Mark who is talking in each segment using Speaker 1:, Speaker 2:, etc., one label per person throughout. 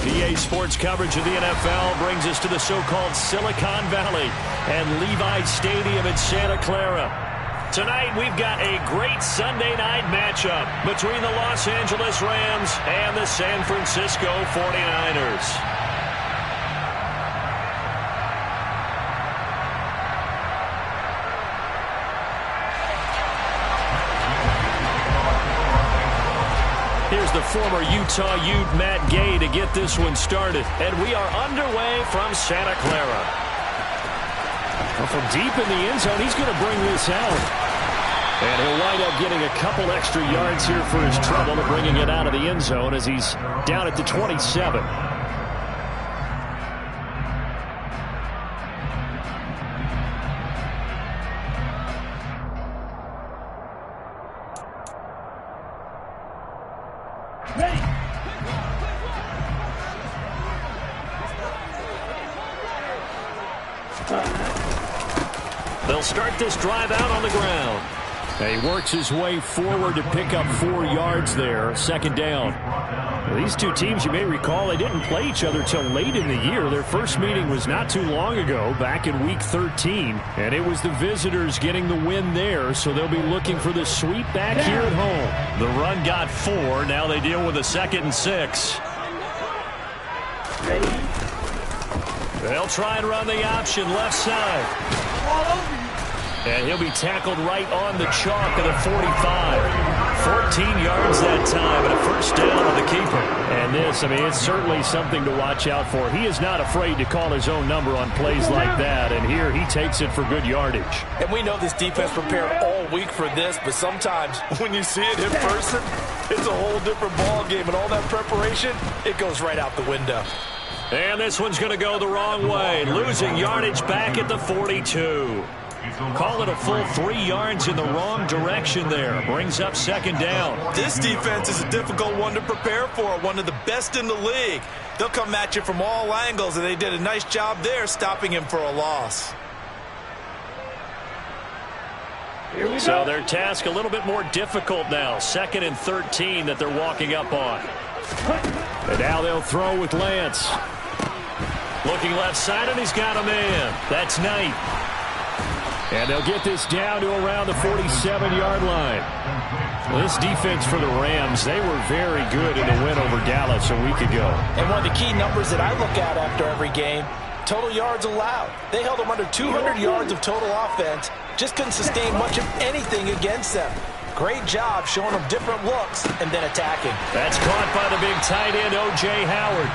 Speaker 1: EA Sports coverage of the NFL brings us to the so-called Silicon Valley and Levi Stadium in Santa Clara. Tonight, we've got a great Sunday night matchup between the Los Angeles Rams and the San Francisco 49ers. Here's the former Utah Ute Matt Gay to get this one started. And we are underway from Santa Clara. Well, from deep in the end zone, he's going to bring this out. And he'll wind up getting a couple extra yards here for his trouble of bringing it out of the end zone as he's down at the 27. They'll start this drive out on the ground. And he works his way forward to pick up 4 yards there. Second down. Well, these two teams, you may recall, they didn't play each other till late in the year. Their first meeting was not too long ago, back in Week 13. And it was the visitors getting the win there, so they'll be looking for the sweep back here at home. The run got 4. Now they deal with a 2nd and 6. They'll try and run the option left side. And he'll be tackled right on the chalk of the 45. 14 yards that time and a first down on the keeper. And this, I mean, it's certainly something to watch out for. He is not afraid to call his own number on plays like that. And here he takes it for good yardage.
Speaker 2: And we know this defense prepared all week for this, but sometimes when you see it in person, it's a whole different ball game. And all that preparation, it goes right out the window.
Speaker 1: And this one's going to go the wrong way. Losing yardage back at the 42. Call it a full 3 yards in the wrong direction there. Brings up second down.
Speaker 2: This defense is a difficult one to prepare for. One of the best in the league. They'll come at you from all angles, and they did a nice job there stopping him for a loss.
Speaker 1: So their task a little bit more difficult now. 2nd and 13 that they're walking up on. And now they'll throw with Lance. Looking left side, and he's got a man. That's Knight. And they'll get this down to around the 47-yard line. Well, this defense for the Rams, they were very good in the win over Dallas a week ago.
Speaker 2: And one of the key numbers that I look at after every game, total yards allowed. They held them under 200 yards of total offense. Just couldn't sustain much of anything against them. Great job showing them different looks and then attacking.
Speaker 1: That's caught by the big tight end, O.J. Howard.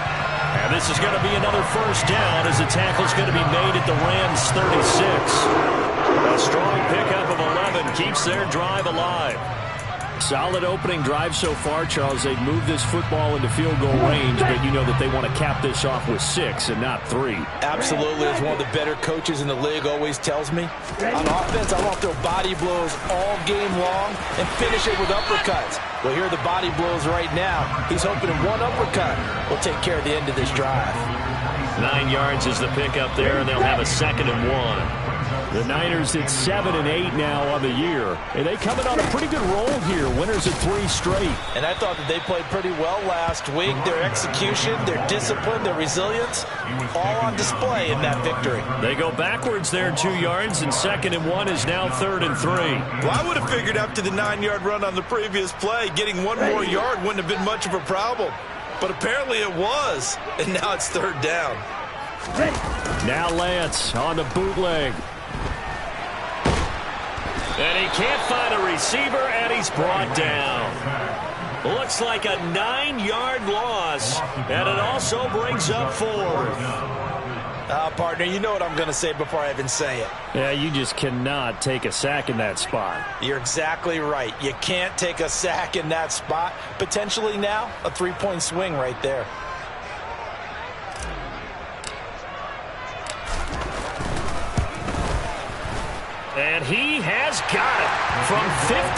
Speaker 1: And this is going to be another first down as the tackle's going to be made at the Rams' 36. A strong pickup of 11 keeps their drive alive. Solid opening drive so far, Charles. They've moved this football into field goal range, but you know that they want to cap this off with 6 and not 3.
Speaker 2: Absolutely. As one of the better coaches in the league always tells me, on offense, I want to throw body blows all game long and finish it with uppercuts. Well, here are the body blows right now. He's hoping one uppercut will take care of the end of this drive.
Speaker 1: 9 yards is the pickup there, and they'll have a 2nd and 1. The Niners at 7 and 8 now on the year. And they coming on a pretty good roll here. Winners of 3 straight.
Speaker 2: And I thought that they played pretty well last week. Their execution, their discipline, their resilience, all on display in that victory.
Speaker 1: They go backwards there 2 yards, and 2nd and 1 is now 3rd and 3.
Speaker 2: Well, I would have figured after the 9-yard run on the previous play, getting 1 more yard wouldn't have been much of a problem. But apparently it was. And now it's 3rd down.
Speaker 1: Now Lance on the bootleg. And he can't find a receiver, and he's brought down. Looks like a 9-yard loss, and it also brings up 4th.
Speaker 2: Partner, you know what I'm going to say before I even say it.
Speaker 1: Yeah, you just cannot take a sack in that spot.
Speaker 2: You're exactly right. You can't take a sack in that spot. Potentially now, a 3-point swing right there.
Speaker 1: And he has got it from 55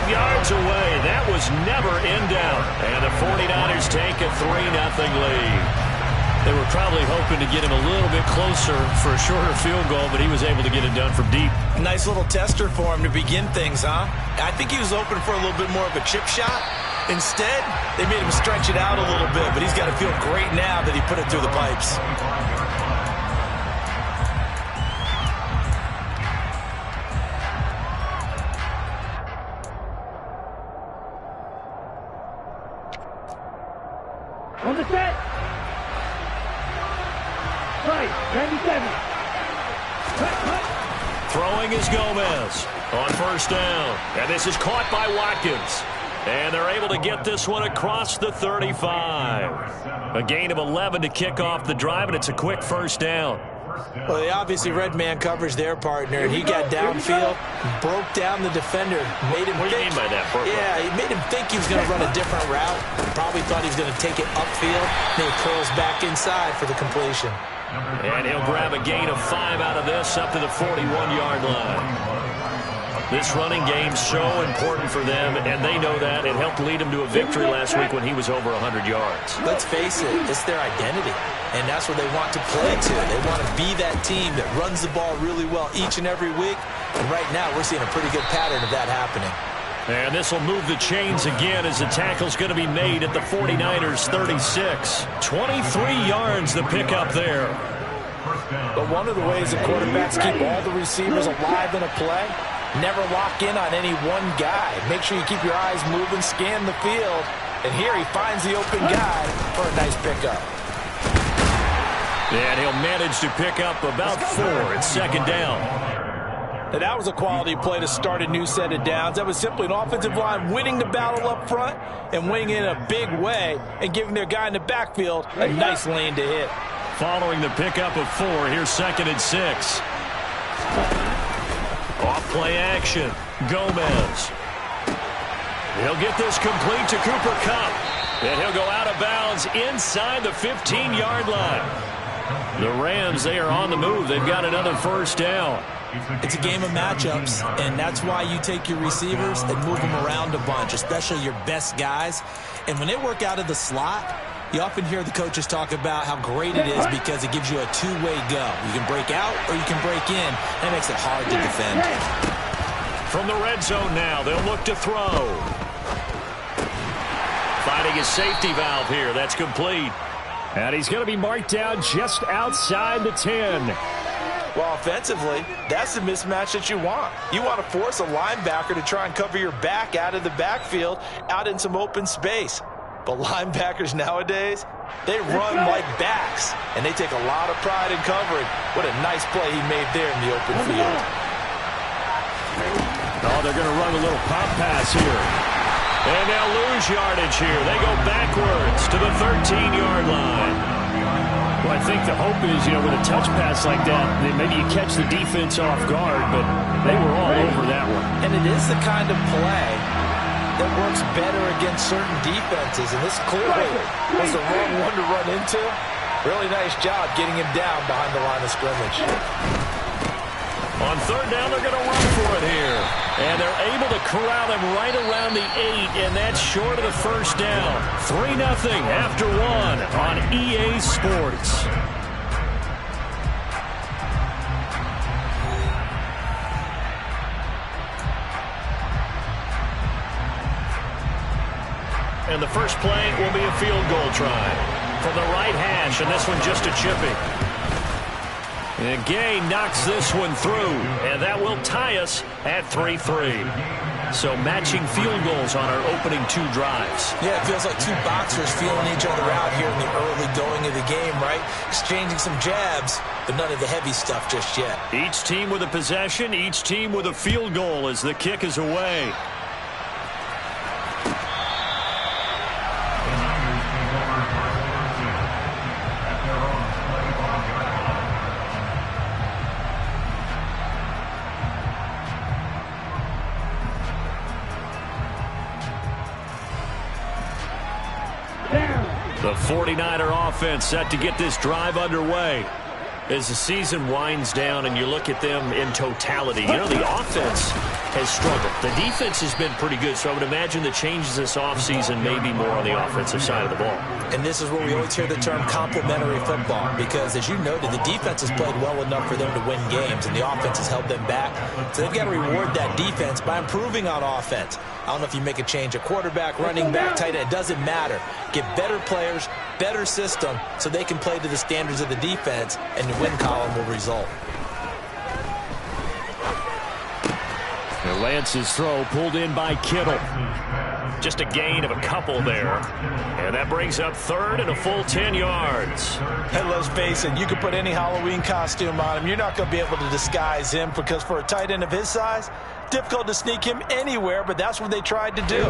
Speaker 1: yards away. That was never in doubt. And the 49ers take a 3-0 lead. They were probably hoping to get him a little bit closer for a shorter field goal, but he was able to get it done from deep.
Speaker 2: Nice little tester for him to begin things, huh? I think he was open for a little bit more of a chip shot, Instead, they made him stretch it out a little bit, but he's got to feel great now that he put it through the pipes.
Speaker 3: On the set. Right, 97.
Speaker 1: Throwing is Gomez on first down. And this is caught by Watkins. And they're able to get this one across the 35. A gain of 11 to kick off the drive, and it's a quick first down.
Speaker 2: Well, they obviously read man coverage their partner, and he got downfield, broke down the defender, made him
Speaker 1: What do you mean by that, Burke?
Speaker 2: Yeah, he made him think he was going to run a different route. Probably thought he was going to take it upfield. Then he curls back inside for the completion.
Speaker 1: And he'll grab a gain of 5 out of this up to the 41-yard line. This running game's so important for them, and they know that. It helped lead them to a victory last week when he was over 100 yards.
Speaker 2: Let's face it, it's their identity, and that's what they want to play to. They want to be that team that runs the ball really well each and every week, and right now we're seeing a pretty good pattern of that happening.
Speaker 1: And this will move the chains again as the tackle's going to be made at the 49ers' 36. 23 yards the pickup there.
Speaker 2: But one of the ways the quarterbacks keep all the receivers alive in a play, never lock in on any one guy. Make sure you keep your eyes moving, scan the field. And here he finds the open guy for a nice pickup.
Speaker 1: And he'll manage to pick up about 4. It's second down.
Speaker 2: Now that was a quality play to start a new set of downs. That was simply an offensive line winning the battle up front and winning it in a big way and giving their guy in the backfield a nice lane to hit.
Speaker 1: Following the pickup of 4, here's second and 6. Off play action. Gomez. He'll get this complete to Cooper Kupp. And he'll go out of bounds inside the 15-yard line. The Rams, they are on the move. They've got another first down.
Speaker 2: It's a game of matchups, and that's why you take your receivers and move them around a bunch, especially your best guys. And when they work out of the slot, you often hear the coaches talk about how great it is because it gives you a two-way go. You can break out or you can break in, and it makes it hard to defend.
Speaker 1: From the red zone now, they'll look to throw. Finding his safety valve here. That's complete. And he's going to be marked down just outside the 10.
Speaker 2: Well, offensively, that's the mismatch that you want. You want to force a linebacker to try and cover your back out of the backfield, out in some open space. But linebackers nowadays, they run like backs, and they take a lot of pride in covering. What a nice play he made there in the open field.
Speaker 1: Oh, they're going to run a little pop pass here. And they'll lose yardage here. They go backwards to the 13-yard line. Well, I think the hope is, with a touch pass like that, maybe you catch the defense off guard, but they were all over that one.
Speaker 2: And it is the kind of play that works better against certain defenses, and this clearly was the wrong one to run into. Really nice job getting him down behind the line of scrimmage.
Speaker 1: On third down, they're going to run for it here. And they're able to corral him right around the 8, and that's short of the first down. 3-0 after 1 on EA Sports. And the first play will be a field goal try from the right hash, and this one just a chipping. And Gay knocks this one through, and that will tie us at 3-3. So matching field goals on our opening 2 drives.
Speaker 2: Yeah, it feels like 2 boxers feeling each other out here in the early going of the game, right? Exchanging some jabs, but none of the heavy stuff just yet.
Speaker 1: Each team with a possession, each team with a field goal as the kick is away. The 49er offense set to get this drive underway. As the season winds down and you look at them in totality, the offense has struggled. The defense has been pretty good, so I would imagine the changes this offseason may be more on the offensive side of the ball.
Speaker 2: And this is where we always hear the term complementary football, because as you noted, the defense has played well enough for them to win games, and the offense has held them back. So they've got to reward that defense by improving on offense. I don't know if you make a change, a quarterback, running back, tight end, it doesn't matter. Get better players, better system, so they can play to the standards of the defense, and the win column will result.
Speaker 1: And Lance's throw pulled in by Kittle. Just a gain of a couple there. And that brings up third and a full 10 yards.
Speaker 2: Hey, let's face it, you can put any Halloween costume on him. You're not going to be able to disguise him because for a tight end of his size, difficult to sneak him anywhere, but that's what they tried to do.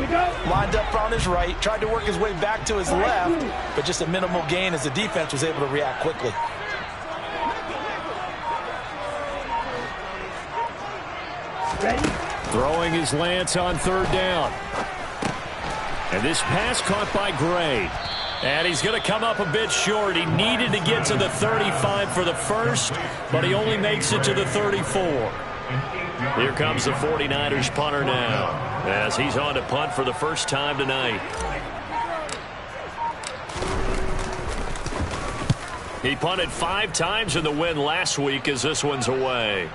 Speaker 2: Lined up on his right, tried to work his way back to his left, but just a minimal gain as the defense was able to react quickly.
Speaker 1: Throwing is Lance on third down. And this pass caught by Gray. And he's going to come up a bit short. He needed to get to the 35 for the first, but he only makes it to the 34. Here comes the 49ers punter now, as he's on to punt for the first time tonight. He punted 5 times in the win last week as this one's away.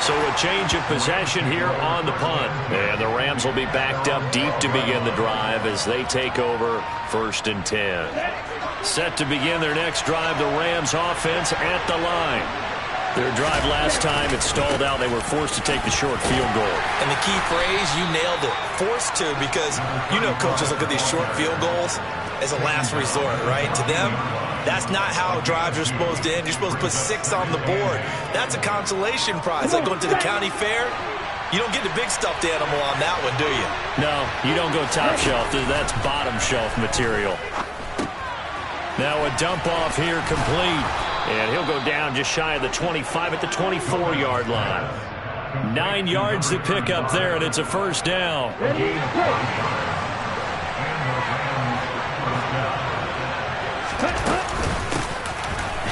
Speaker 1: So a change of possession here on the punt. And the Rams will be backed up deep to begin the drive as they take over 1st and 10. Set to begin their next drive, the Rams offense at the line. Their drive last time, it stalled out. They were forced to take the short field goal.
Speaker 2: And the key phrase, you nailed it, forced to, because you know coaches look at these short field goals as a last resort, right? To them, that's not how drives are supposed to end. You're supposed to put 6 on the board. That's a consolation prize. Like going to the county fair, you don't get the big stuffed animal on that one, do you?
Speaker 1: No, you don't go top shelf. That's bottom shelf material. Now a dump off here complete. And he'll go down just shy of the 25 at the 24-yard line. 9 yards to pick up there, and it's a first down.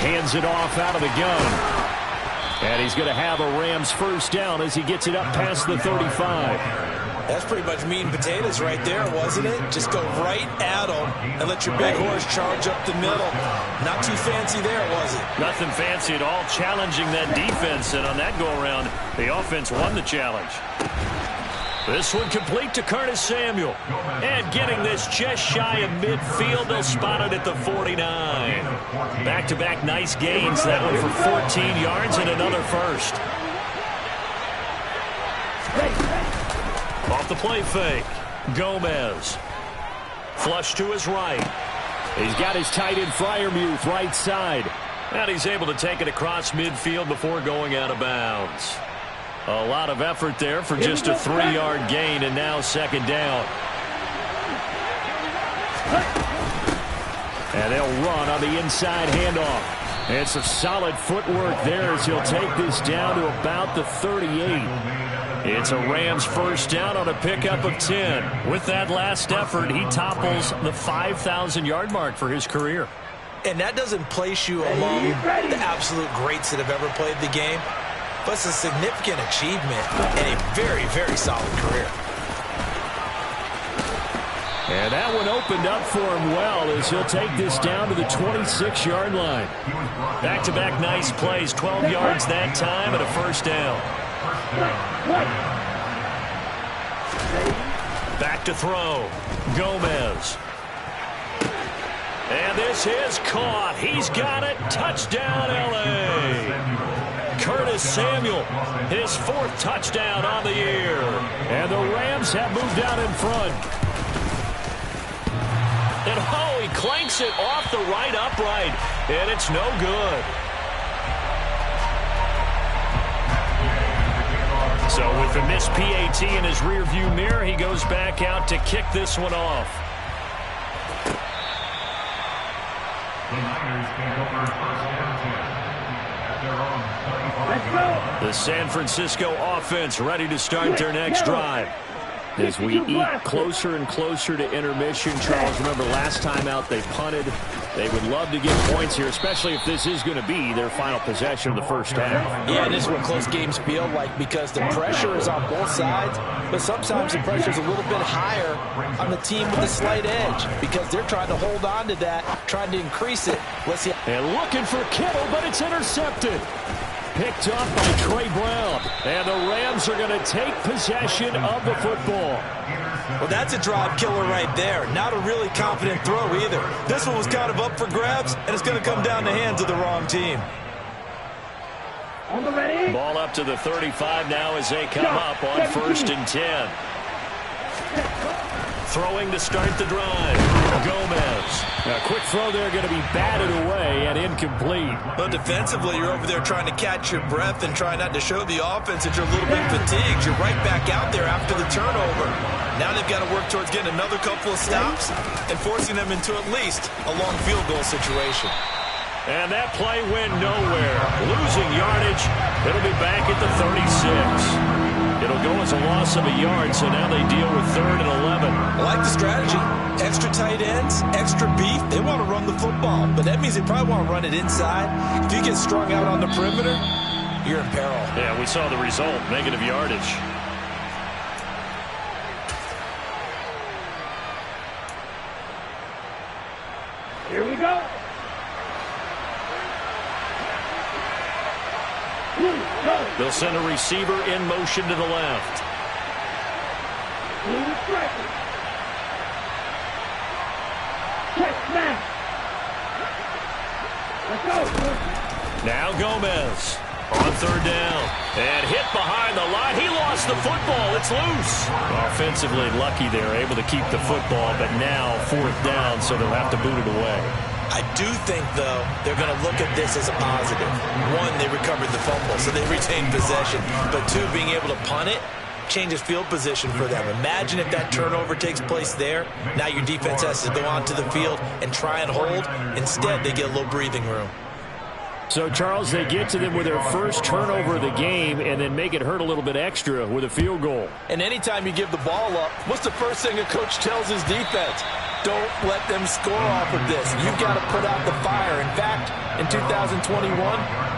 Speaker 1: Hands it off out of the gun. And he's going to have a Rams first down as he gets it up past the 35.
Speaker 2: That's pretty much meat and potatoes right there, wasn't it? Just go right at them and let your big horse charge up the middle. Not too fancy there, was it?
Speaker 1: Nothing fancy at all, challenging that defense. And on that go-around, the offense won the challenge. This one complete to Curtis Samuel. And getting this just shy of midfield, they'll spot it at the 49. Back-to-back nice gains. That one for 14 yards and another first. Off the play fake. Gomez. Flush to his right. He's got his tight end Freiermuth right side. And he's able to take it across midfield before going out of bounds. A lot of effort there for just a 3-yard gain, and now second down. And they'll run on the inside handoff. It's a solid footwork there as he'll take this down to about the 38. It's a Rams first down on a pickup of 10. With that last effort, he topples the 5,000-yard mark for his career.
Speaker 2: And that doesn't place you among the absolute greats that have ever played the game. But it's a significant achievement and a very, very solid career.
Speaker 1: And that one opened up for him well as he'll take this down to the 26-yard line. Back-to-back nice plays, 12 yards that time and a first down. Back to throw. Gomez. And this is caught. He's got it. Touchdown, L.A. Curtis Samuel, his 4th touchdown on the year. And the Rams have moved out in front. And oh, he clanks it off the right upright. And it's no good. So with a missed PAT in his rearview mirror, he goes back out to kick this one off. The San Francisco offense ready to start their next drive. As we eat closer and closer to intermission, Charles, remember last time out they punted. They would love to get points here, especially if this is going to be their final possession of the first half.
Speaker 2: Yeah, and this is what close games feel like because the pressure is on both sides, but sometimes the pressure is a little bit higher on the team with a slight edge because they're trying to hold on to that, trying to increase it. Let's see.
Speaker 1: And looking for Kittle, but it's intercepted. picked up by Trey Brown. And the Rams are going to take possession of the football.
Speaker 2: Well, that's a drive killer right there. Not a really confident throw either. This one was kind of up for grabs, and it's going to come down the hands of the wrong team.
Speaker 3: On the ready.
Speaker 1: Ball up to the 35 now as they come up on 1st and 10. Throwing to start the drive. Gomez. A quick throw there going to be batted away and incomplete.
Speaker 2: But defensively, you're over there trying to catch your breath and try not to show the offense that you're a little bit fatigued. You're right back out there after the turnover. Now they've got to work towards getting another couple of stops and forcing them into at least a long field goal situation.
Speaker 1: And that play went nowhere. Losing yardage. It'll be back at the 36. It'll go as a loss of a yard, so now they deal with 3rd and 11.
Speaker 2: I like the strategy. Extra tight ends, extra beef. They want to run the football, but that means they probably want to run it inside. If you get strung out on the perimeter, you're in peril.
Speaker 1: Yeah, we saw the result, negative yardage.
Speaker 3: Here we go.
Speaker 1: They'll send a receiver in motion to the left.
Speaker 3: Check snap. Let's go.
Speaker 1: Now Gomez on 3rd down. And hit behind the line. He lost the football. It's loose. Offensively lucky they're able to keep the football, but now 4th down, so they'll have to boot it away.
Speaker 2: I do think, though, they're going to look at this as a positive. One, they recovered the fumble, so they retained possession. But two, being able to punt it changes field position for them. Imagine if that turnover takes place there. Now your defense has to go onto the field and try and hold. Instead, they get a little breathing room.
Speaker 1: So, Charles, they get to them with their first turnover of the game and then make it hurt a little bit extra with a field goal.
Speaker 2: And anytime you give the ball up, what's the first thing a coach tells his defense? Don't let them score off of this. You've got to put out the fire. In fact, in 2021,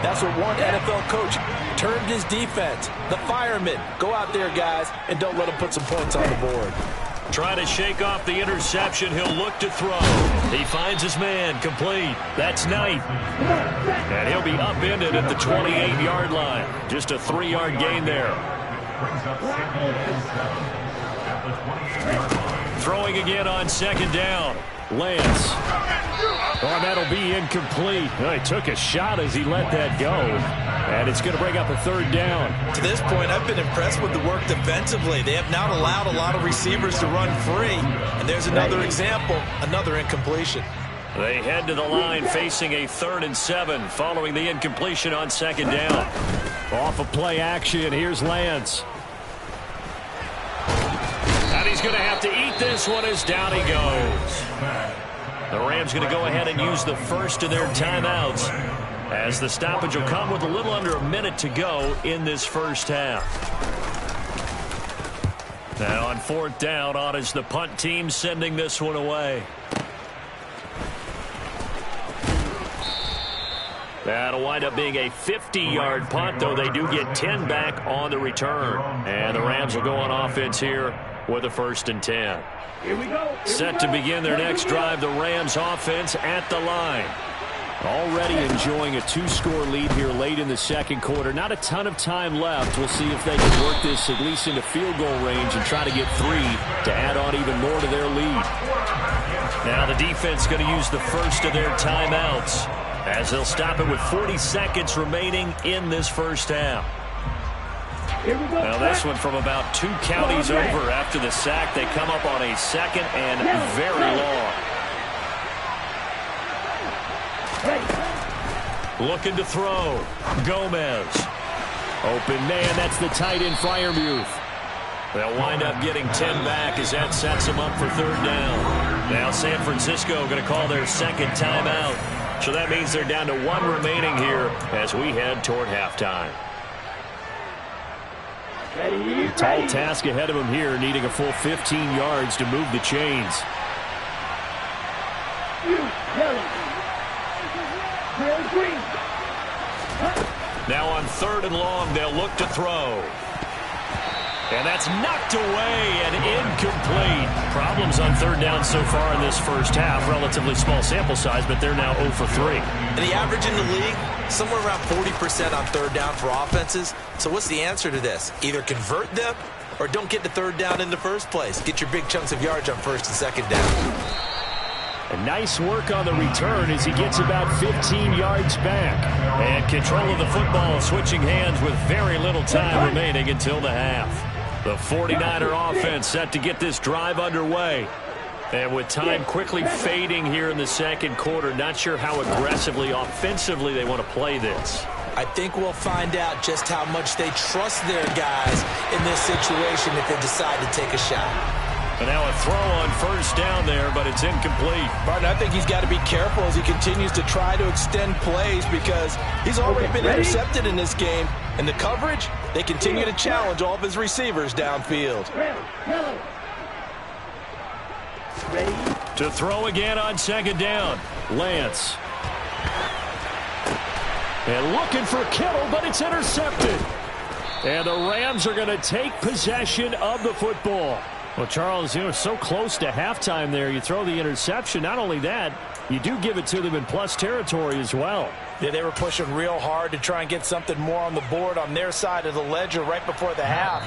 Speaker 2: that's what one NFL coach termed his defense. The firemen. Go out there, guys, and don't let them put some points on the board.
Speaker 1: Trying to shake off the interception. He'll look to throw. He finds his man. Complete. That's Knight. And he'll be upended at the 28-yard line. Just a 3-yard gain there. Throwing again on 2nd down. Lance. Oh, that'll be incomplete. Well, he took a shot as he let that go. And it's going to bring up a 3rd down.
Speaker 2: To this point, I've been impressed with the work defensively. They have not allowed a lot of receivers to run free. And there's another example, another incompletion.
Speaker 1: They head to the line facing a 3rd and 7 following the incompletion on 2nd down. Off of play action, here's Lance. And he's going to have to eat this one as down he goes. The Rams going to go ahead and use the first of their timeouts as the stoppage will come with a little under a minute to go in this first half. Now on 4th down, on is the punt team sending this one away. That'll wind up being a 50-yard punt, though they do get 10 back on the return. And the Rams will go on offense here with a 1st and 10.
Speaker 3: Here we go.
Speaker 1: Set to begin their next drive, the Rams offense at the line. Already enjoying a 2-score lead here late in the 2nd quarter. Not a ton of time left. We'll see if they can work this at least into field goal range and try to get 3 to add on even more to their lead. Now the defense going to use the first of their timeouts as they'll stop it with 40 seconds remaining in this first half. Now this one from about 2 counties over after the sack. They come up on a 2nd and very long. Looking to throw. Gomez. Open man, that's the tight end Freiermuth. They'll wind up getting 10 back as that sets them up for 3rd down. Now San Francisco going to call their 2nd timeout. So that means they're down to 1 remaining here as we head toward halftime. Tall task ahead of him here, needing a full 15 yards to move the chains. Now on 3rd and long, they'll look to throw. And that's knocked away and incomplete. Problems on third down so far in this first half. Relatively small sample size, but they're now 0 for 3.
Speaker 2: And the average in the league, somewhere around 40% on third down for offenses. So what's the answer to this? Either convert them or don't get the third down in the first place. Get your big chunks of yards on first and second down.
Speaker 1: And nice work on the return as he gets about 15 yards back. And control of the football switching hands with very little time remaining until the half. The 49er offense set to get this drive underway. And with time quickly fading here in the second quarter, not sure how aggressively, offensively they want to play this.
Speaker 2: I think we'll find out just how much they trust their guys in this situation if they decide to take a shot.
Speaker 1: And now a throw on first down there, but it's incomplete.
Speaker 2: Martin, I think he's got to be careful as he continues to try to extend plays because he's already been intercepted in this game. And the coverage, they continue to challenge all of his receivers downfield.
Speaker 1: To throw again on second down, Lance. And looking for Kittle, but it's intercepted. And the Rams are going to take possession of the football. Well, Charles, so close to halftime there. You throw the interception. Not only that, you do give it to them in plus territory as well.
Speaker 2: Yeah, they were pushing real hard to try and get something more on the board on their side of the ledger right before the half.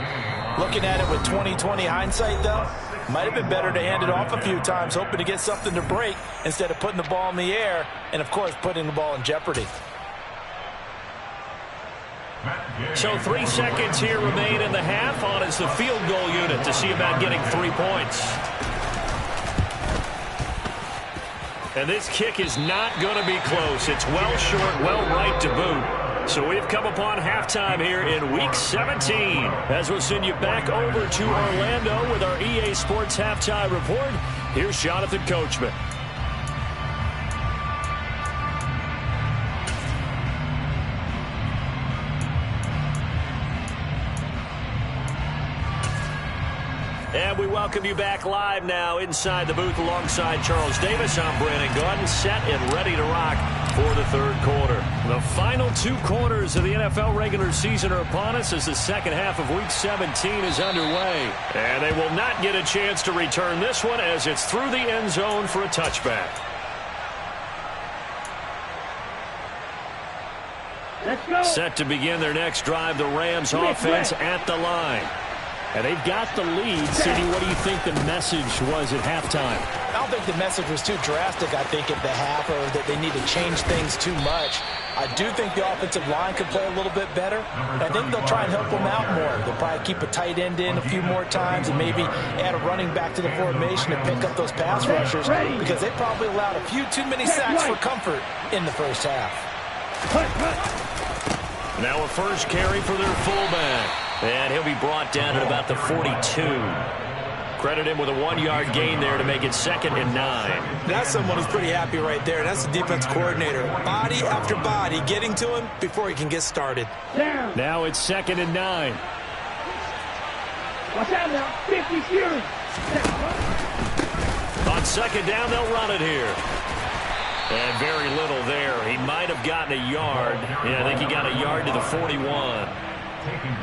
Speaker 2: Looking at it with 20/20 hindsight, though, might have been better to hand it off a few times, hoping to get something to break instead of putting the ball in the air and, of course, putting the ball in jeopardy.
Speaker 1: So 3 seconds here remain in the half. On is the field goal unit to see about getting 3 points. And this kick is not going to be close. It's well short, well right to boot. So we've come upon halftime here in Week 17. As we'll send you back over to Orlando with our EA Sports Halftime Report, here's Jonathan Coachman. And we welcome you back live now inside the booth alongside Charles Davis. I'm Brandon Gordon, set and ready to rock for the third quarter. The final 2 quarters of the NFL regular season are upon us as the second half of Week 17 is underway. And they will not get a chance to return this one as it's through the end zone for a touchback.
Speaker 3: Let's go.
Speaker 1: Set to begin their next drive, the Rams offense at the line. And they've got the lead. Sidney, what do you think the message was at halftime?
Speaker 2: I don't think the message was too drastic, I think, at the half, or that they need to change things too much. I do think the offensive line could play a little bit better. I think they'll try and help them out more. They'll probably keep a tight end in a few more times and maybe add a running back to the formation to pick up those pass rushers because they probably allowed a few too many sacks for comfort in the first half.
Speaker 1: Now a first carry for their fullback. And he'll be brought down at about the 42. Credit him with a 1-yard gain there to make it 2nd and 9.
Speaker 2: That's someone who's pretty happy right there. That's the defense coordinator. Body after body getting to him before he can get started.
Speaker 1: Now it's 2nd and 9.
Speaker 3: Watch out now. 50 series.
Speaker 1: On second down, they'll run it here. And very little there. He might have gotten a yard. Yeah, I think he got a yard to the 41.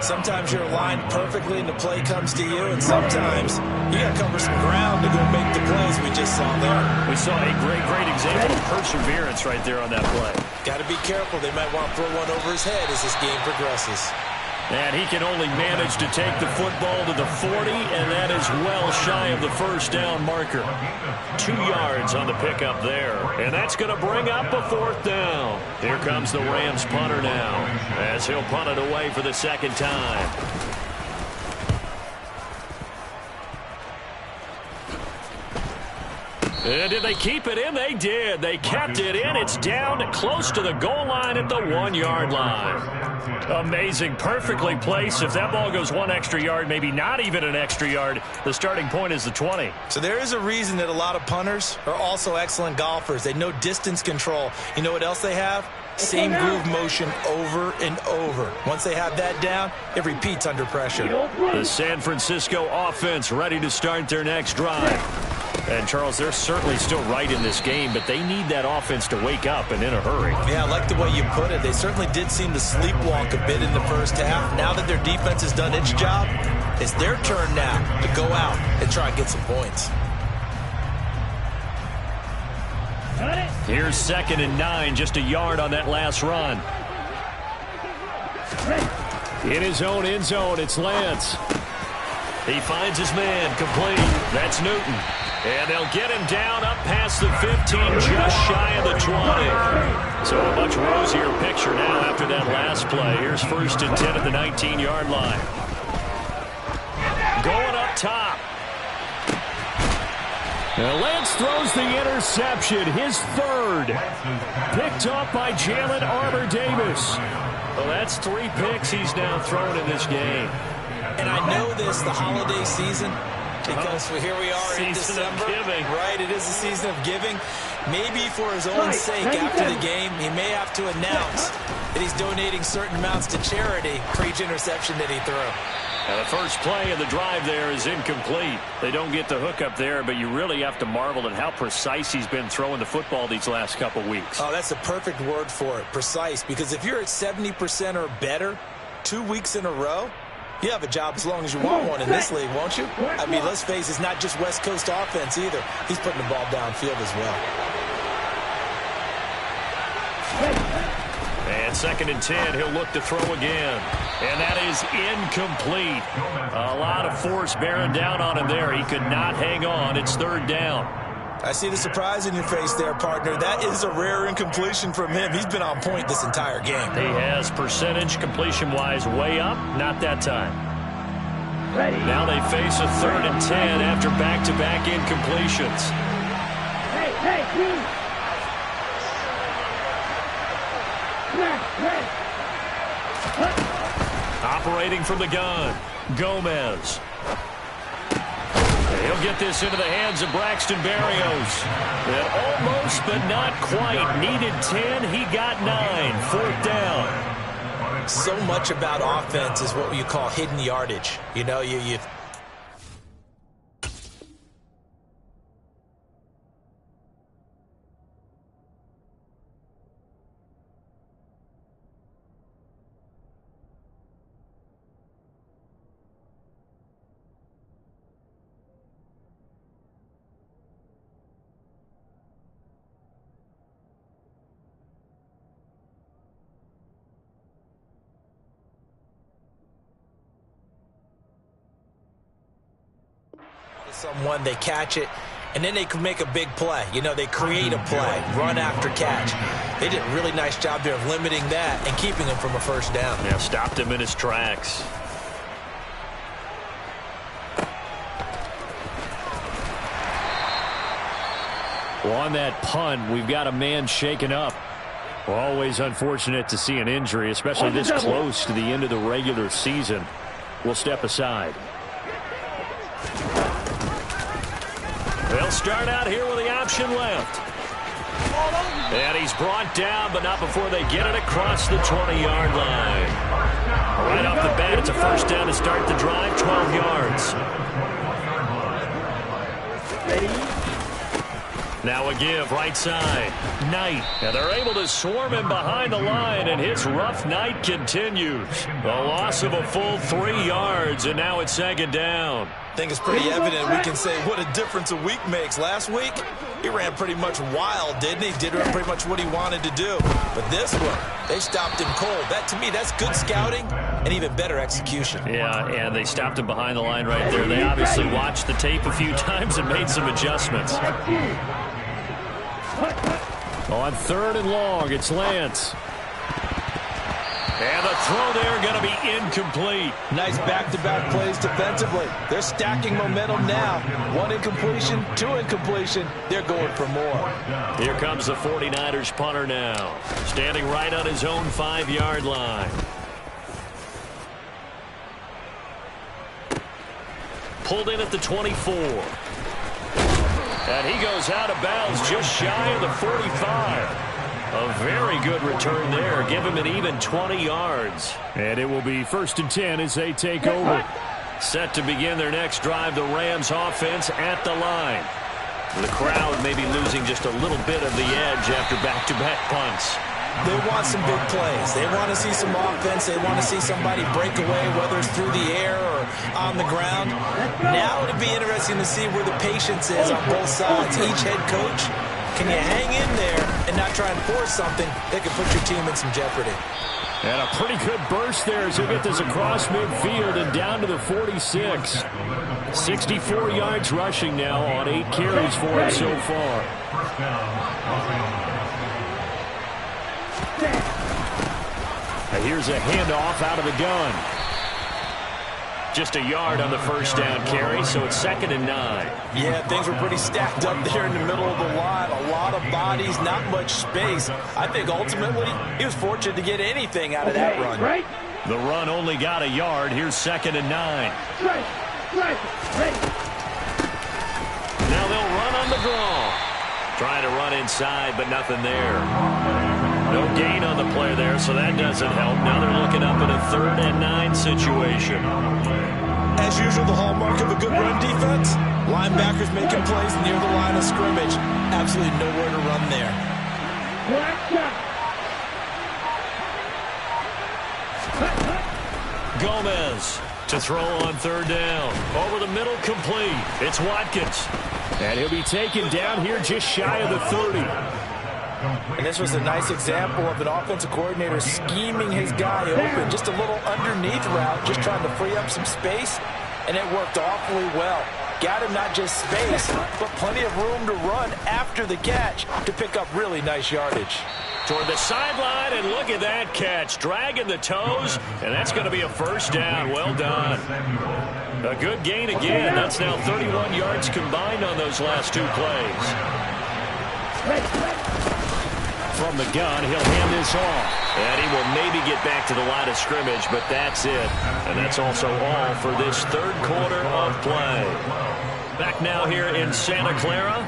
Speaker 2: Sometimes you're aligned perfectly and the play comes to you, and sometimes you got to cover some ground to go make the plays we just saw there.
Speaker 1: We saw a great example of perseverance right there on that play.
Speaker 2: Got to be careful. They might want to throw one over his head as this game progresses.
Speaker 1: And he can only manage to take the football to the 40, and that is well shy of the first down marker. 2 yards on the pickup there. And that's going to bring up a 4th down. Here comes the Rams punter now as he'll punt it away for the second time. And did they keep it in? They did. They kept it in. It's down close to the goal line at the 1-yard line. Amazing. Perfectly placed. If that ball goes 1 extra yard, maybe not even an extra yard, the starting point is the 20.
Speaker 2: So there is a reason that a lot of punters are also excellent golfers. They know distance control. You know what else they have? Same groove motion over and over. Once they have that down, it repeats under pressure.
Speaker 1: The San Francisco offense ready to start their next drive. And, Charles, they're certainly still right in this game, but they need that offense to wake up and in a hurry.
Speaker 2: Yeah, I like the way you put it. They certainly did seem to sleepwalk a bit in the first half. Now that their defense has done its job, It's their turn now to go out and try and get some points.
Speaker 1: Here's 2nd and 9, just a yard on that last run. In his own end zone, it's Lance. He finds his man, complete. That's Newton. And they'll get him down up past the 15, just shy of the 20. So a much rosier picture now after that last play. Here's 1st and 10 at the 19-yard line. Going up top. Now Lance throws the interception, his 3rd. Picked off by Jalen Armour-Davis. Well, that's 3 picks he's now thrown in this game.
Speaker 2: And I know this, the holiday season, because here we are in December. Right, it is the season of giving. Maybe for his own sake, after the game, he may have to announce that he's donating certain amounts to charity for each interception that he threw.
Speaker 1: Now the first play of the drive there is incomplete. They don't get the hook up there, but you really have to marvel at how precise he's been throwing the football these last couple weeks.
Speaker 2: Oh, that's the perfect word for it, precise, because if you're at 70% or better 2 weeks in a row, you have a job as long as you want one in this league, won't you? I mean, let's face it, it's not just West Coast offense either. He's putting the ball downfield as well.
Speaker 1: And 2nd and 10, he'll look to throw again. And that is incomplete. A lot of force bearing down on him there. He could not hang on. It's 3rd down.
Speaker 2: I see the surprise in your face there, partner. That is a rare incompletion from him. He's been on point this entire game.
Speaker 1: He has percentage completion-wise way up. Not that time. Now they face a 3rd and 10 after back-to-back incompletions. Operating from the gun, Gomez. He'll get this into the hands of Braxton Berrios. And almost, but not quite. Needed 10, he got 9. 4th down.
Speaker 2: So much about offense is what you call hidden yardage. You know, you someone, they catch it, and then they can make a big play. You know, they create a play, run after catch. They did a really nice job there of limiting that and keeping him from a 1st down.
Speaker 1: Yeah, stopped him in his tracks. Well, on that punt, we've got a man shaken up. Well, always unfortunate to see an injury, especially this close to the end of the regular season. We'll step aside. They'll start out here with the option left. And he's brought down, but not before they get it across the 20-yard line. Right off the bat, it's a 1st down to start the drive, 12 yards. Now a give, right side. Knight. And they're able to swarm him behind the line, and his rough night continues. The loss of a full 3 yards, and now it's 2nd down.
Speaker 2: I think it's pretty evident. We can say what a difference a week makes. Last week, he ran pretty much wild, didn't he? Did pretty much what he wanted to do. But this one, they stopped him cold. That, to me, that's good scouting and even better execution.
Speaker 1: Yeah, and they stopped him behind the line right there. They obviously watched the tape a few times and made some adjustments. On 3rd and long, it's Lance. And the throw there going to be incomplete.
Speaker 2: Nice back-to-back plays defensively. They're stacking momentum now. 1 incompletion, 2 incompletion. They're going for more.
Speaker 1: Here comes the 49ers punter now. Standing right on his own 5-yard line. Pulled in at the 24. And he goes out of bounds just shy of the 45. A very good return there. Give him an even 20 yards. And it will be 1st and 10 as they take over. Set to begin their next drive, the Rams offense at the line. The crowd may be losing just a little bit of the edge after back-to-back punts.
Speaker 2: They want some big plays. They want to see some offense. They want to see somebody break away, whether it's through the air or on the ground. Now it'll be interesting to see where the patience is on both sides. Each head coach, can you hang in there and not try and force something that could put your team in some jeopardy?
Speaker 1: And a pretty good burst there as he'll get this across midfield and down to the 46. 64 yards rushing now on 8 carries for him so far. And here's a handoff out of the gun. Just a yard on the first down carry, so it's 2nd and 9.
Speaker 2: Yeah, things were pretty stacked up there in the middle of the line. A lot of bodies, not much space. I think ultimately he was fortunate to get anything out of that run.
Speaker 1: The run only got a yard. Here's 2nd and 9. Now they'll run on the draw. Trying to run inside, but nothing there. No gain on the play there, so that doesn't help. Now they're looking up at a 3rd and 9 situation.
Speaker 2: As usual, the hallmark of a good run defense, linebackers making plays near the line of scrimmage. Absolutely nowhere to run there.
Speaker 1: Gomez to throw on 3rd down. Over the middle, complete. It's Watkins. And he'll be taken down here just shy of the 30.
Speaker 2: And this was a nice example of an offensive coordinator scheming his guy open. Just a little underneath route, just trying to free up some space. And it worked awfully well. Got him not just space, but plenty of room to run after the catch to pick up really nice yardage.
Speaker 1: Toward the sideline, and look at that catch. Dragging the toes, and that's going to be a 1st down. Well done. A good gain again. That's now 31 yards combined on those last 2 plays. From the gun, he'll hand this off. And he will maybe get back to the line of scrimmage, but that's it. And that's also all for this 3rd quarter of play. Back now here in Santa Clara.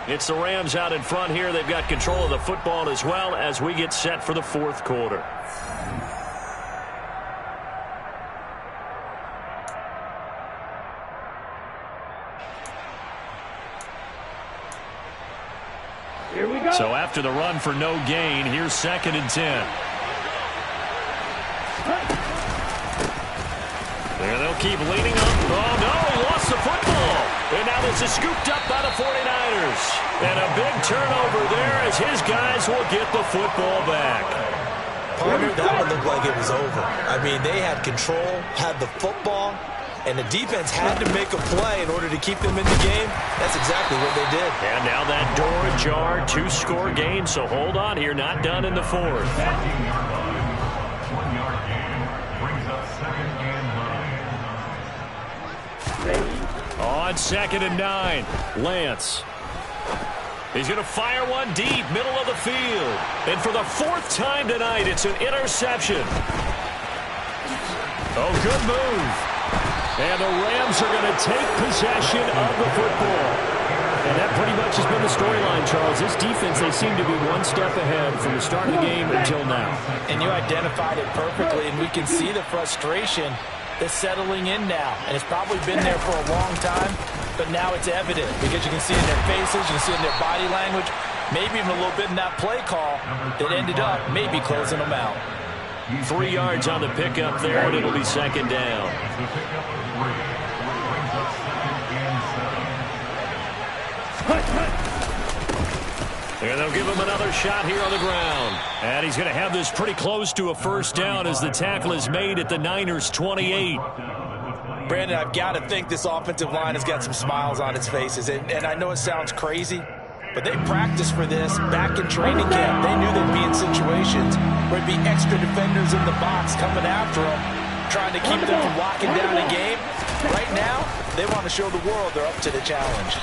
Speaker 1: It's the Rams out in front here. They've got control of the football as well as we get set for the 4th quarter.
Speaker 3: Here we go.
Speaker 1: So after the run for no gain, here's 2nd and 10. There they'll keep leaning up. Oh, no, he lost the football. And now this is scooped up by the 49ers. And a big turnover there as his guys will get the football back.
Speaker 2: Partner, that one looked like it was over. I mean, they had control, had the football, and the defense had to make a play in order to keep them in the game. That's exactly what they did.
Speaker 1: And now that door ajar, 2-score game, so hold on here, not done in the 4th. On 2nd and 9, Lance. He's going to fire one deep, middle of the field. And for the 4th time tonight, it's an interception. Oh, good move. And the Rams are going to take possession of the football. And that pretty much has been the storyline, Charles. This defense, they seem to be one step ahead from the start of the game until now.
Speaker 2: And you identified it perfectly, and we can see the frustration that's settling in now. And it's probably been there for a long time, but now it's evident because you can see in their faces, you can see in their body language, maybe even a little bit in that play call that ended up maybe closing them out.
Speaker 1: 3 yards on the pickup there, and it'll be 2nd down. And they'll give him another shot here on the ground. And he's going to have this pretty close to a 1st down as the tackle is made at the Niners' 28.
Speaker 2: Brandon, I've got to think this offensive line has got some smiles on its faces. And I know it sounds crazy, but they practiced for this back in training camp. They knew they'd be in situations where there'd be extra defenders in the box coming after them, trying to keep them from locking down a game. Right now, they want to show the world they're up to the challenge.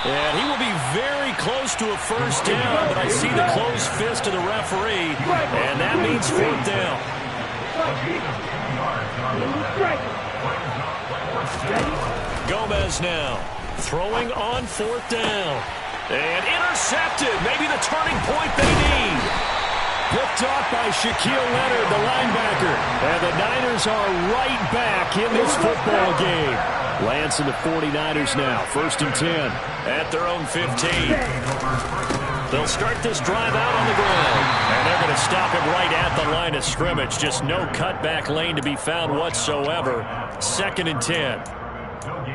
Speaker 1: And he will be very close to a 1st down, but I see the closed fist of the referee, and that means 4th down. Gomez now throwing on 4th down. And intercepted. Maybe the turning point they need. Picked off by Shaquille Leonard, the linebacker. And the Niners are right back in this football game. Lance and the 49ers now, 1st and 10 at their own 15. They'll start this drive out on the ground. And they're going to stop him right at the line of scrimmage. Just no cutback lane to be found whatsoever. 2nd and 10.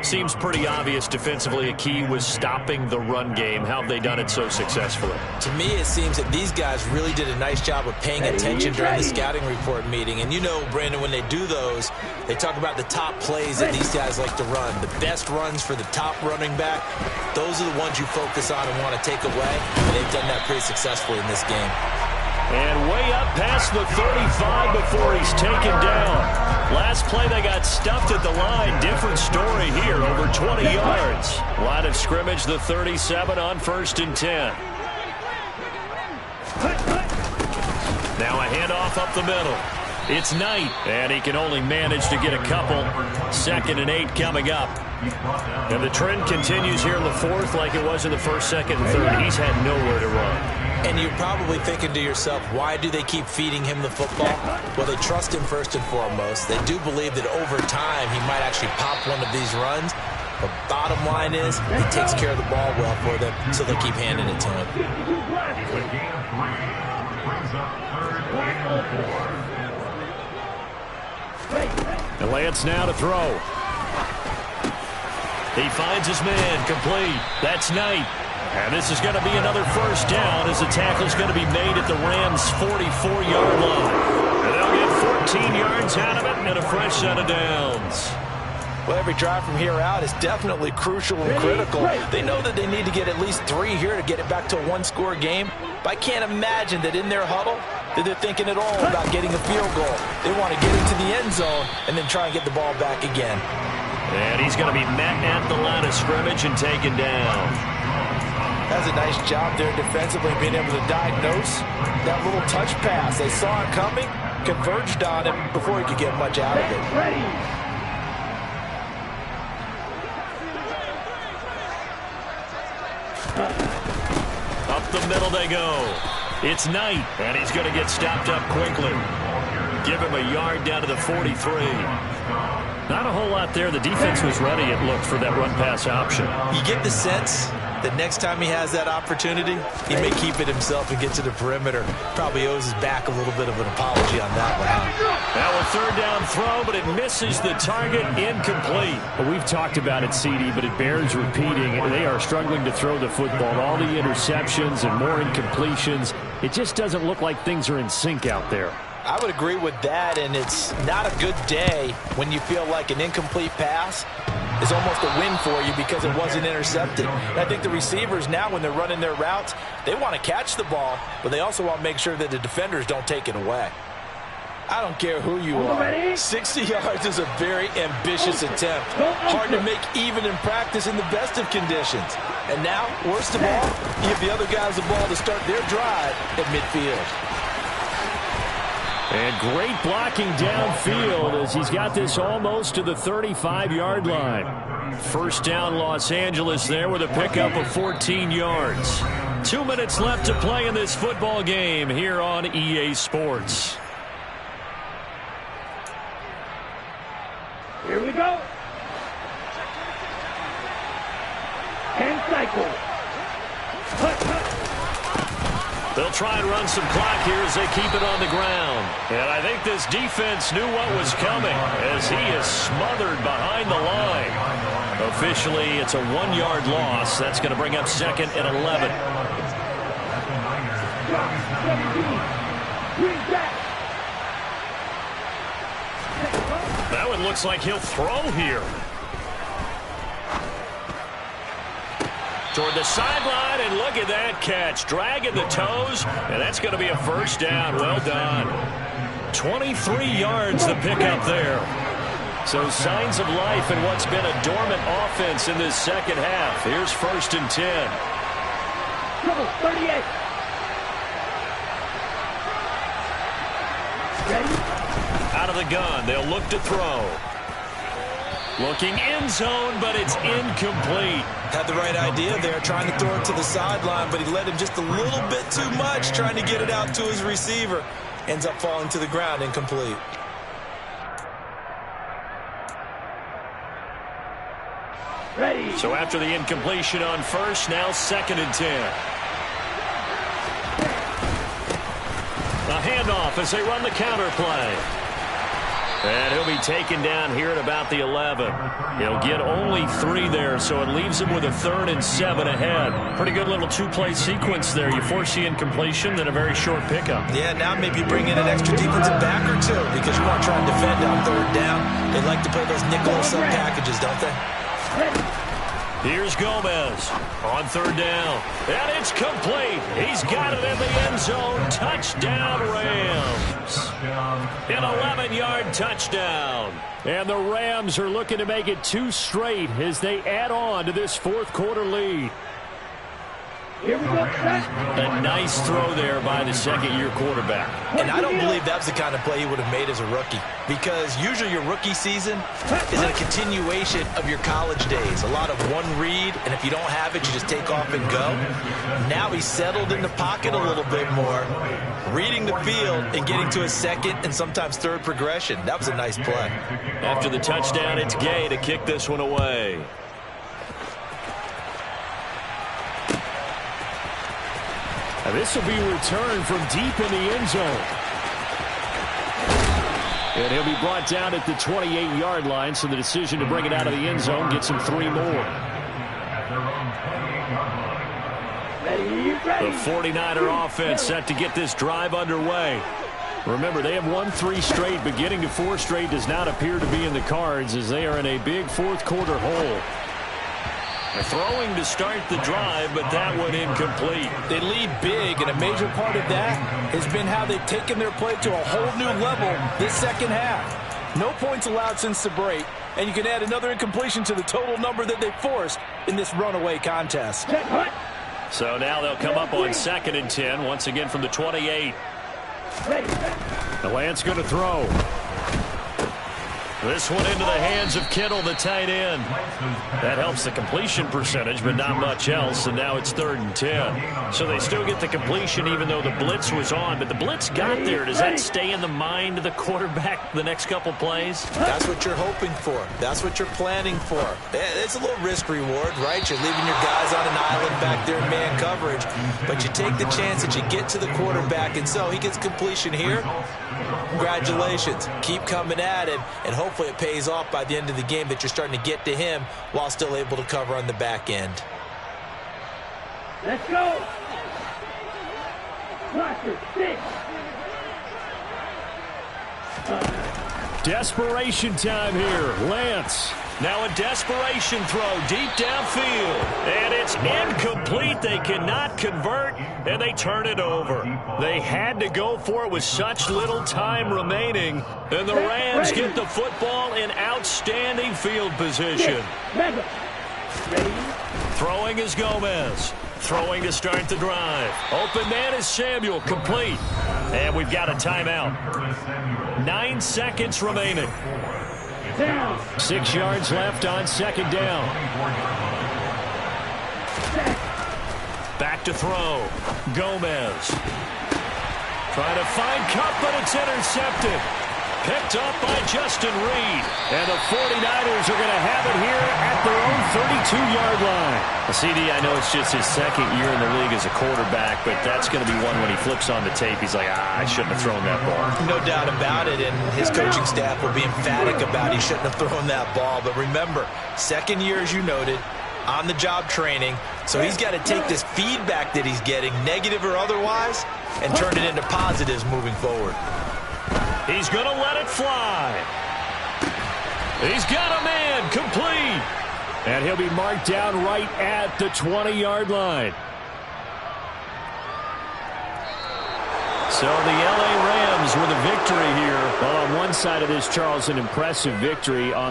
Speaker 1: Seems pretty obvious defensively a key was stopping the run game. How have they done it so successfully?
Speaker 2: To me, it seems that these guys really did a nice job of paying attention during the scouting report meeting. And you know, Brandon, when they do those, they talk about the top plays that these guys like to run. The best runs for the top running back, those are the ones you focus on and want to take away. And they've done that pretty successfully in this game.
Speaker 1: And way up past the 35 before he's taken down. Last play, they got stuffed at the line. Different story here, over 20 yards. Line of scrimmage, the 37 on 1st and 10. Now a handoff up the middle. It's Knight, and he can only manage to get a couple. 2nd and 8 coming up. And the trend continues here in the 4th like it was in the 1st, 2nd, and 3rd. He's had nowhere to run.
Speaker 2: And you're probably thinking to yourself, why do they keep feeding him the football? Well, they trust him first and foremost. They do believe that over time he might actually pop one of these runs. But bottom line is, he takes care of the ball well for them, so they keep handing it to him.
Speaker 1: And Lance now to throw. He finds his man, complete. That's Knight. And this is going to be another 1st down as the tackle's going to be made at the Rams' 44-yard line. And they'll get 14 yards out of it and a fresh set of downs.
Speaker 2: Well, every drive from here out is definitely crucial and critical. They know that they need to get at least 3 here to get it back to a 1-score game. But I can't imagine that in their huddle that they're thinking at all about getting a field goal. They want to get into the end zone and then try and get the ball back again.
Speaker 1: And he's going to be met at the line of scrimmage and taken down.
Speaker 2: Does a nice job there defensively, being able to diagnose that little touch pass. They saw it coming, converged on him before he could get much out of it.
Speaker 1: Up the middle they go. It's Knight, and he's going to get stopped up quickly. Give him a yard down to the 43. Not a whole lot there. The defense was ready, it looked, for that run-pass option.
Speaker 2: You get the sense that next time he has that opportunity, he may keep it himself and get to the perimeter. Probably owes his back a little bit of an apology on that one.
Speaker 1: Now a 3rd down throw, but it misses the target, incomplete. Well, we've talked about it, CD, but it bears repeating. They are struggling to throw the football. All the interceptions and more incompletions. It just doesn't look like things are in sync out there.
Speaker 2: I would agree with that, and it's not a good day when you feel like an incomplete pass is almost a win for you because it wasn't intercepted. And I think the receivers now, when they're running their routes, they want to catch the ball, but they also want to make sure that the defenders don't take it away. I don't care who you are. 60 yards is a very ambitious attempt. Hard to make even in practice in the best of conditions. And now, worst of all, you give the other guys the ball to start their drive at midfield.
Speaker 1: And great blocking downfield as he's got this almost to the 35-yard line. 1st down Los Angeles there with a pickup of 14 yards. 2 minutes left to play in this football game here on EA Sports.
Speaker 3: Here we go. 10 cycles.
Speaker 1: They'll try and run some clock here as they keep it on the ground. And I think this defense knew what was coming as he is smothered behind the line. Officially, it's a 1-yard loss. That's going to bring up 2nd and 11. That one looks like he'll throw here. Toward the sideline, and look at that catch. Dragging the toes, and that's going to be a 1st down. Well done. 23 yards the pickup there. So signs of life in what's been a dormant offense in this 2nd half. Here's 1st and 10.
Speaker 3: Trouble, 38. Ready?
Speaker 1: Out of the gun, they'll look to throw. Looking end zone, but it's incomplete.
Speaker 2: Had the right idea there, trying to throw it to the sideline, but he led him just a little bit too much, trying to get it out to his receiver. Ends up falling to the ground, incomplete.
Speaker 3: Ready.
Speaker 1: So after the incompletion on first, now 2nd and 10. A handoff as they run the counter play. And he'll be taken down here at about the 11. He'll get only 3 there, so it leaves him with a 3rd and 7 ahead. Pretty good little 2-play sequence there. You force the incompletion, then a very short pickup.
Speaker 2: Yeah, now maybe bring in an extra defensive back or 2 because you want to try and defend on 3rd down. They like to play those nickel sub packages, don't they?
Speaker 1: Here's Gomez on 3rd down. And it's complete. He's got it in the end zone. Touchdown, Rams. An 11-yard touchdown. And the Rams are looking to make it 2 straight as they add on to this 4th quarter lead.
Speaker 3: Here we go, set.
Speaker 1: A nice throw there by the 2nd-year quarterback.
Speaker 2: And I don't believe that was the kind of play he would have made as a rookie, because usually your rookie season is a continuation of your college days. A lot of one read, and if you don't have it, you just take off and go. Now he's settled in the pocket a little bit more, reading the field and getting to his 2nd and sometimes 3rd progression. That was a nice play.
Speaker 1: After the touchdown, it's Gay to kick this one away. Now this will be returned from deep in the end zone. And he'll be brought down at the 28-yard line, so the decision to bring it out of the end zone gets him 3 more. The 49er offense set to get this drive underway. Remember, they have won 3 straight, but getting to 4 straight does not appear to be in the cards as they are in a big 4th quarter hole. They're throwing to start the drive, but that one incomplete.
Speaker 2: They lead big, and a major part of that has been how they've taken their play to a whole new level this 2nd half. No points allowed since the break, and you can add another incompletion to the total number that they forced in this runaway contest.
Speaker 1: So now they'll come up on 2nd and 10, once again from the 28. The Lance going to throw. This one into the hands of Kittle, the tight end. That helps the completion percentage, but not much else, and now it's 3rd and 10. So they still get the completion even though the blitz was on, but the blitz got there. Does that stay in the mind of the quarterback the next couple plays?
Speaker 2: That's what you're hoping for. That's what you're planning for. It's a little risk-reward, right? You're leaving your guys on an island back there in man coverage, but you take the chance that you get to the quarterback, and so he gets completion here. Congratulations. Keep coming at him, and hopefully it pays off by the end of the game that you're starting to get to him while still able to cover on the back end.
Speaker 3: Let's go. Cluster 6.
Speaker 1: Desperation time here. Lance. Now a desperation throw deep downfield. And it's incomplete. They cannot convert, and they turn it over. They had to go for it with such little time remaining. And the Rams get the football in outstanding field position. Throwing is Gomez. Throwing to start the drive. Open man is Samuel. Complete. And we've got a timeout. 9 seconds remaining. 6 yards left on 2nd down. Back to throw. Gomez. Trying to find Cup, but it's intercepted. Picked up by Justin Reed. And the 49ers are going to have it here at their own 32-yard line. CD, I know it's just his 2nd year in the league as a quarterback, but that's going to be one when he flips on the tape. He's like, I shouldn't have thrown that ball.
Speaker 2: No doubt about it, and his coaching staff will be emphatic about he shouldn't have thrown that ball. But remember, 2nd year, as you noted, on-the-job training, so he's got to take this feedback that he's getting, negative or otherwise, and turn it into positives moving forward.
Speaker 1: He's going to let it fly. He's got a man, complete. And he'll be marked down right at the 20-yard line. So the L.A. Rams with a victory here. Well, on one side of this, Charles, an impressive victory. On